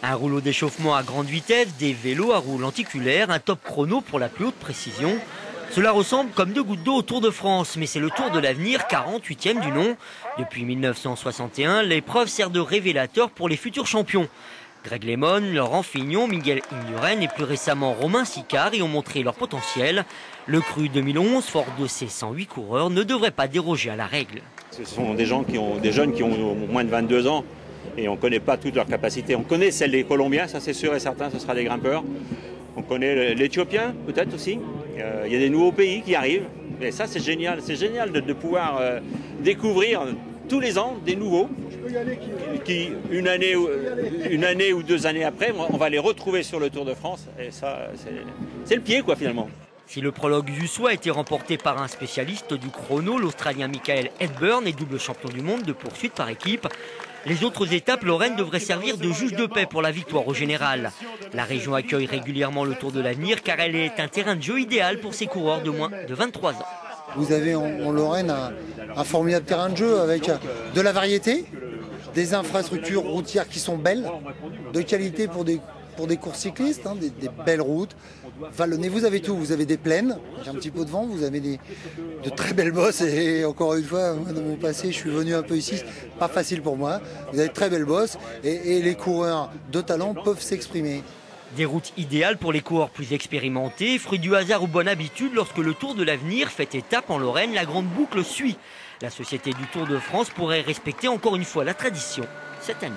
Un rouleau d'échauffement à grande vitesse, des vélos à roues lenticulaires, un top chrono pour la plus haute précision. Cela ressemble comme deux gouttes d'eau au Tour de France, mais c'est le Tour de l'avenir, 48e du nom. Depuis 1961, l'épreuve sert de révélateur pour les futurs champions. Greg LeMond, Laurent Fignon, Miguel Indurain et plus récemment Romain Sicard y ont montré leur potentiel. Le Cru 2011, fort de ses 108 coureurs, ne devrait pas déroger à la règle. Ce sont des jeunes qui ont moins de 22 ans et on ne connaît pas toutes leurs capacités. On connaît celles des Colombiens, ça c'est sûr et certain, ce sera des grimpeurs. On connaît l'Éthiopien peut-être aussi. Il y a des nouveaux pays qui arrivent. Et ça c'est génial de pouvoir découvrir tous les ans des nouveaux qui une année ou 2 années après, on va les retrouver sur le Tour de France. Et ça, c'est le pied quoi finalement. Si le prologue du saut a été remporté par un spécialiste du chrono, l'Australien Michael Hepburn est double champion du monde de poursuite par équipe. Les autres étapes lorraines devraient servir de juge de paix pour la victoire au général. La région accueille régulièrement le Tour de l'avenir car elle est un terrain de jeu idéal pour ses coureurs de moins de 23 ans. Vous avez en Lorraine un formidable terrain de jeu avec de la variété, des infrastructures routières qui sont belles, de qualité pour des courses cyclistes, des belles routes, vallonnées, vous avez tout, vous avez des plaines, j'ai un petit peu de vent, vous avez de très belles bosses et encore une fois, moi, dans mon passé, je suis venu un peu ici, c'est pas facile pour moi, vous avez de très belles bosses et les coureurs de talent peuvent s'exprimer. Des routes idéales pour les coureurs plus expérimentés, fruit du hasard ou bonne habitude, lorsque le Tour de l'avenir fait étape en Lorraine, la grande boucle suit. La Société du Tour de France pourrait respecter encore une fois la tradition cette année.